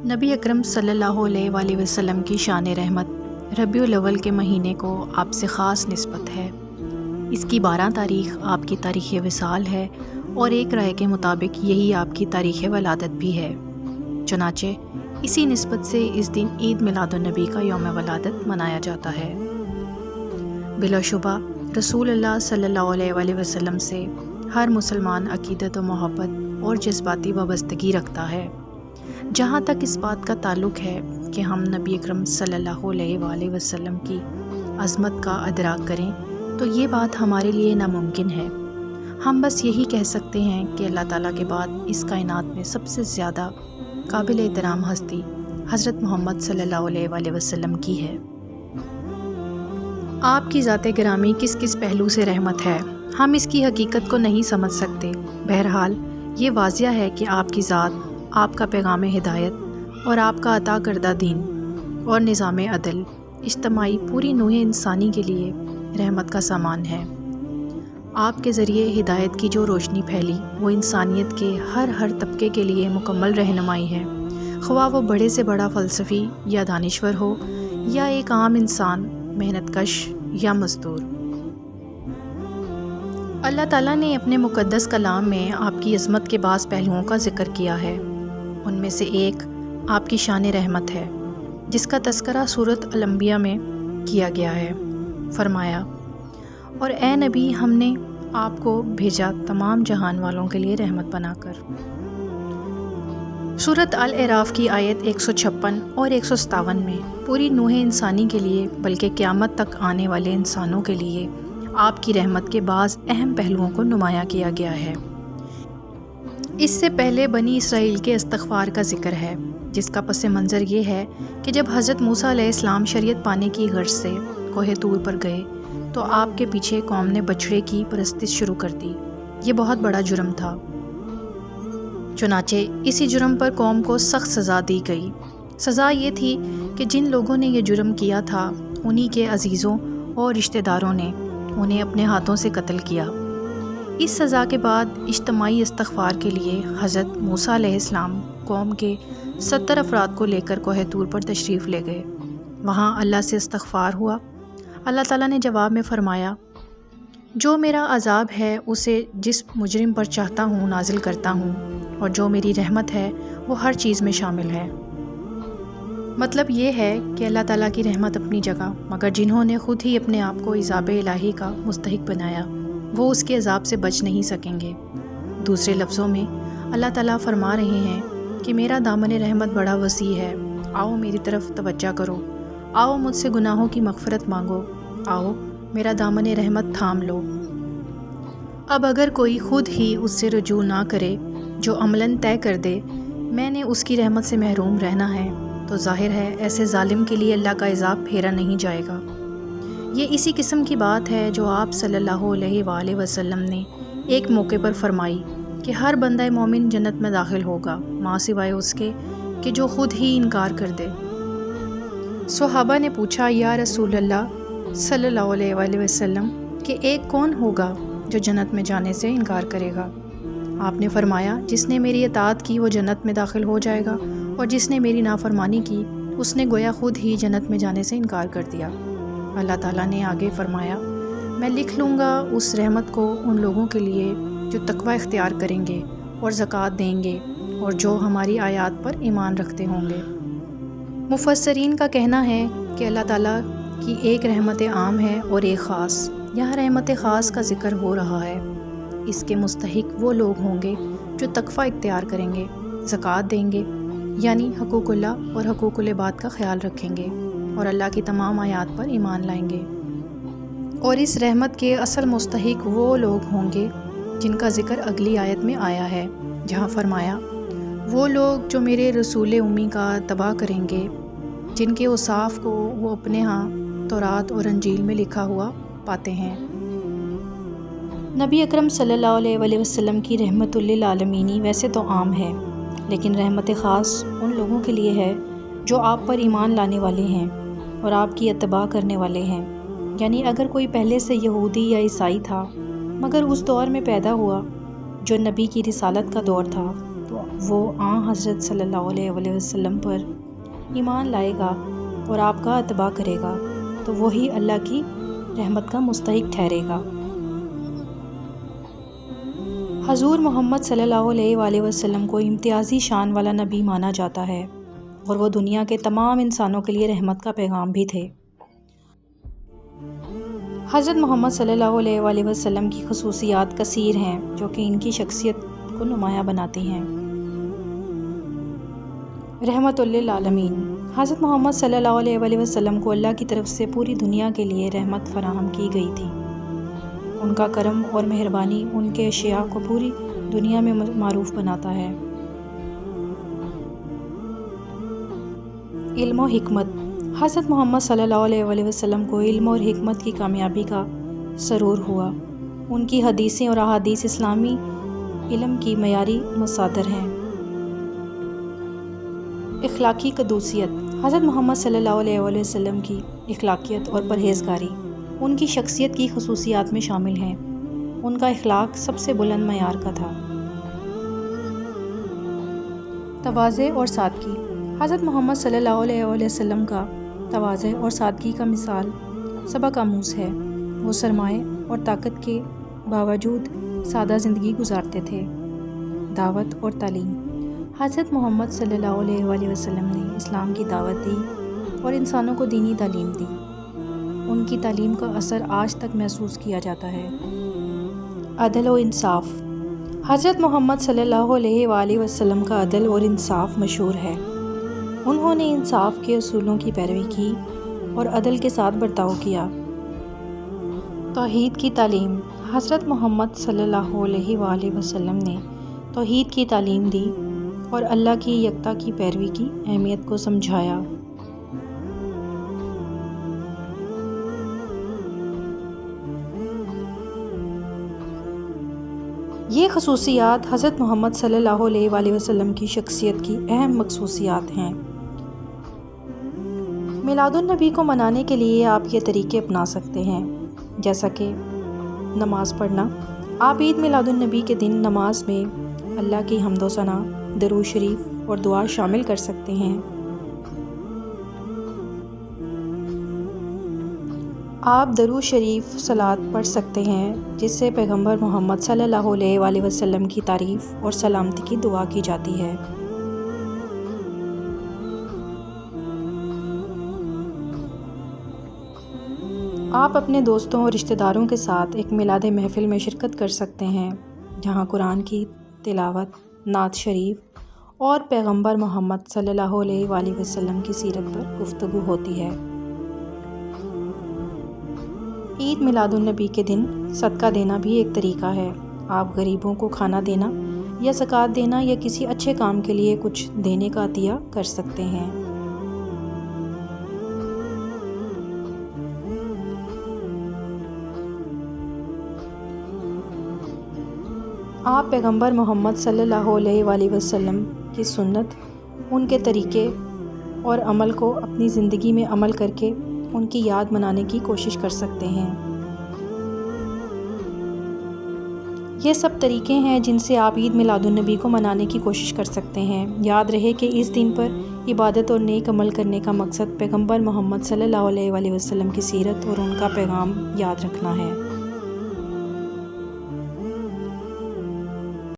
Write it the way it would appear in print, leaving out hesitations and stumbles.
نبی اکرم صلی اللہ علیہ وآلہ وسلم کی شان رحمت ربیع الاول کے مہینے کو آپ سے خاص نسبت ہے۔ اس کی 12 تاریخ آپ کی تاریخ وصال ہے اور ایک رائے کے مطابق یہی آپ کی تاریخ ولادت بھی ہے۔ چنانچہ اسی نسبت سے اس دن عید میلاد النبی کا یوم ولادت منایا جاتا ہے۔ بلا شبہ رسول اللہ صلی اللہ علیہ وآلہ وسلم سے ہر مسلمان عقیدت و محبت اور جذباتی وابستگی رکھتا ہے۔ جہاں تک اس بات کا تعلق ہے کہ ہم نبی اکرم صلی اللہ علیہ وآلہ وسلم کی عظمت کا ادراک کریں تو یہ بات ہمارے لیے ناممکن ہے۔ ہم بس یہی کہہ سکتے ہیں کہ اللہ تعالیٰ کے بعد اس کائنات میں سب سے زیادہ قابل احترام ہستی حضرت محمد صلی اللہ علیہ وآلہ وسلم کی ہے۔ آپ کی ذات گرامی کس کس پہلو سے رحمت ہے، ہم اس کی حقیقت کو نہیں سمجھ سکتے۔ بہرحال یہ واضح ہے کہ آپ کی ذات، آپ کا پیغام ہدایت اور آپ کا عطا کردہ دین اور نظام عدل اجتماعی پوری نوع انسانی کے لیے رحمت کا سامان ہے۔ آپ کے ذریعے ہدایت کی جو روشنی پھیلی وہ انسانیت کے ہر طبقے کے لیے مکمل رہنمائی ہے، خواہ وہ بڑے سے بڑا فلسفی یا دانشور ہو یا ایک عام انسان، محنت کش یا مزدور۔ اللہ تعالیٰ نے اپنے مقدس کلام میں آپ کی عظمت کے بعض پہلوؤں کا ذکر کیا ہے۔ ان میں سے ایک آپ کی شان رحمت ہے، جس کا تذکرہ سورۃ الانبیاء میں کیا گیا ہے۔ فرمایا، اور اے نبی، ہم نے آپ کو بھیجا تمام جہان والوں کے لیے رحمت بنا کر۔ سورۃ الاعراف کی آیت 156 اور 157 میں پوری نوع انسانی کے لیے بلکہ قیامت تک آنے والے انسانوں کے لیے آپ کی رحمت کے بعض اہم پہلوؤں کو نمایاں کیا گیا ہے۔ اس سے پہلے بنی اسرائیل کے استغفار کا ذکر ہے، جس کا پس منظر یہ ہے کہ جب حضرت موسیٰ علیہ السلام شریعت پانے کی غرض سے کوہ طور پر گئے تو آپ کے پیچھے قوم نے بچھڑے کی پرستش شروع کر دی۔ یہ بہت بڑا جرم تھا، چنانچہ اسی جرم پر قوم کو سخت سزا دی گئی۔ سزا یہ تھی کہ جن لوگوں نے یہ جرم کیا تھا انہی کے عزیزوں اور رشتہ داروں نے انہیں اپنے ہاتھوں سے قتل کیا۔ اس سزا کے بعد اجتماعی استغفار کے لیے حضرت موسیٰ علیہ السلام قوم کے 70 افراد کو لے کر کوہ طور پر تشریف لے گئے۔ وہاں اللہ سے استغفار ہوا۔ اللہ تعالیٰ نے جواب میں فرمایا، جو میرا عذاب ہے اسے جس مجرم پر چاہتا ہوں نازل کرتا ہوں، اور جو میری رحمت ہے وہ ہر چیز میں شامل ہے۔ مطلب یہ ہے کہ اللہ تعالیٰ کی رحمت اپنی جگہ، مگر جنہوں نے خود ہی اپنے آپ کو عذاب الہی کا مستحق بنایا وہ اس کے عذاب سے بچ نہیں سکیں گے۔ دوسرے لفظوں میں اللہ تعالیٰ فرما رہے ہیں کہ میرا دامن رحمت بڑا وسیع ہے، آؤ میری طرف توجہ کرو، آؤ مجھ سے گناہوں کی مغفرت مانگو، آؤ میرا دامن رحمت تھام لو۔ اب اگر کوئی خود ہی اس سے رجوع نہ کرے جو عملاً طے کر دے میں نے اس کی رحمت سے محروم رہنا ہے، تو ظاہر ہے ایسے ظالم کے لیے اللہ کا عذاب پھیرا نہیں جائے گا۔ یہ اسی قسم کی بات ہے جو آپ صلی اللہ علیہ وآلہ وسلم نے ایک موقع پر فرمائی کہ ہر بندہ مومن جنت میں داخل ہوگا ماں سوائے اس کے کہ جو خود ہی انکار کر دے۔ صحابہ نے پوچھا، یا رسول اللہ صلی اللہ علیہ وآلہ وسلم کہ ایک کون ہوگا جو جنت میں جانے سے انکار کرے گا؟ آپ نے فرمایا، جس نے میری اطاعت کی وہ جنت میں داخل ہو جائے گا، اور جس نے میری نافرمانی کی اس نے گویا خود ہی جنت میں جانے سے انکار کر دیا۔ اللہ تعالیٰ نے آگے فرمایا، میں لکھ لوں گا اس رحمت کو ان لوگوں کے لیے جو تقوی اختیار کریں گے اور زکوٰۃ دیں گے اور جو ہماری آیات پر ایمان رکھتے ہوں گے۔ مفسرین کا کہنا ہے کہ اللہ تعالیٰ کی ایک رحمت عام ہے اور ایک خاص۔ یہاں رحمت خاص کا ذکر ہو رہا ہے۔ اس کے مستحق وہ لوگ ہوں گے جو تقوی اختیار کریں گے، زکوٰۃ دیں گے، یعنی حقوق اللہ اور حقوق العباد کا خیال رکھیں گے اور اللہ کی تمام آیات پر ایمان لائیں گے۔ اور اس رحمت کے اصل مستحق وہ لوگ ہوں گے جن کا ذکر اگلی آیت میں آیا ہے، جہاں فرمایا، وہ لوگ جو میرے رسول امی کا اتباع کریں گے، جن کے اوصاف کو وہ اپنے ہاں تورات اور انجیل میں لکھا ہوا پاتے ہیں۔ نبی اکرم صلی اللہ علیہ وآلہ وسلم کی رحمت للعالمین ویسے تو عام ہے، لیکن رحمت خاص ان لوگوں کے لیے ہے جو آپ پر ایمان لانے والے ہیں اور آپ کی اتباع کرنے والے ہیں۔ یعنی اگر کوئی پہلے سے یہودی یا عیسائی تھا مگر اس دور میں پیدا ہوا جو نبی کی رسالت کا دور تھا، تو وہ حضرت صلی اللہ علیہ وسلم پر ایمان لائے گا اور آپ کا اتباع کرے گا تو وہی اللہ کی رحمت کا مستحق ٹھہرے گا۔ حضور محمد صلی اللہ علیہ وسلم کو امتیازی شان والا نبی مانا جاتا ہے اور وہ دنیا کے تمام انسانوں کے لیے رحمت کا پیغام بھی تھے۔ حضرت محمد صلی اللہ علیہ وسلم کی خصوصیات کثیر ہیں جو کہ ان کی شخصیت کو نمایاں بناتی ہیں۔ رحمت للعالمین، حضرت محمد صلی اللہ علیہ وسلم کو اللہ کی طرف سے پوری دنیا کے لیے رحمت فراہم کی گئی تھی۔ ان کا کرم اور مہربانی ان کے اشیاء کو پوری دنیا میں معروف بناتا ہے۔ علم و حکمت، حضرت محمد صلی اللہ علیہ وسلم کو علم اور حکمت کی کامیابی کا سرور ہوا۔ ان کی حدیثیں اور احادیث اسلامی علم کی معیاری مصادر ہیں۔ اخلاقی قدوسیت، حضرت محمد صلی اللہ علیہ وسلم کی اخلاقیت اور پرہیزگاری ان کی شخصیت کی خصوصیات میں شامل ہیں۔ ان کا اخلاق سب سے بلند معیار کا تھا۔ تواضع اور سادگی، حضرت محمد صلی اللہ علیہ وسلم کا تواضع اور سادگی کا مثال سبق آموز ہے۔ وہ سرمایہ اور طاقت کے باوجود سادہ زندگی گزارتے تھے۔ دعوت اور تعلیم، حضرت محمد صلی اللہ علیہ وسلم نے اسلام کی دعوت دی اور انسانوں کو دینی تعلیم دی۔ ان کی تعلیم کا اثر آج تک محسوس کیا جاتا ہے۔ عدل و انصاف، حضرت محمد صلی اللہ علیہ وسلم کا عدل اور انصاف مشہور ہے۔ انہوں نے انصاف کے اصولوں کی پیروی کی اور عدل کے ساتھ برتاؤ کیا۔ توحید کی تعلیم، حضرت محمد صلی اللہ علیہ وسلم نے توحید کی تعلیم دی اور اللہ کی یکتا کی پیروی کی اہمیت کو سمجھایا۔ یہ خصوصیات حضرت محمد صلی اللہ علیہ وسلم کی شخصیت کی اہم خصوصیات ہیں۔ میلاد النبی کو منانے کے لیے آپ یہ طریقے اپنا سکتے ہیں، جیسا کہ نماز پڑھنا۔ آپ عید میلاد النبی کے دن نماز میں اللہ کی حمد و ثنا، درود شریف اور دعا شامل کر سکتے ہیں۔ آپ درود شریف صلوات پڑھ سکتے ہیں جس سے پیغمبر محمد صلی اللہ علیہ وسلم کی تعریف اور سلامتی کی دعا کی جاتی ہے۔ آپ اپنے دوستوں اور رشتہ داروں کے ساتھ ایک میلاد محفل میں شرکت کر سکتے ہیں جہاں قرآن کی تلاوت، نعت شریف اور پیغمبر محمد صلی اللہ علیہ وسلم کی سیرت پر گفتگو ہوتی ہے۔ عید میلاد النبی کے دن صدقہ دینا بھی ایک طریقہ ہے۔ آپ غریبوں کو کھانا دینا یا زکوٰۃ دینا یا کسی اچھے کام کے لیے کچھ دینے کا عطیہ کر سکتے ہیں۔ آپ پیغمبر محمد صلی اللہ علیہ وسلم کی سنت، ان کے طریقے اور عمل کو اپنی زندگی میں عمل کر کے ان کی یاد منانے کی کوشش کر سکتے ہیں۔ یہ سب طریقے ہیں جن سے آپ عید میلاد النبی کو منانے کی کوشش کر سکتے ہیں۔ یاد رہے کہ اس دن پر عبادت اور نیک عمل کرنے کا مقصد پیغمبر محمد صلی اللہ علیہ وسلم کی سیرت اور ان کا پیغام یاد رکھنا ہے۔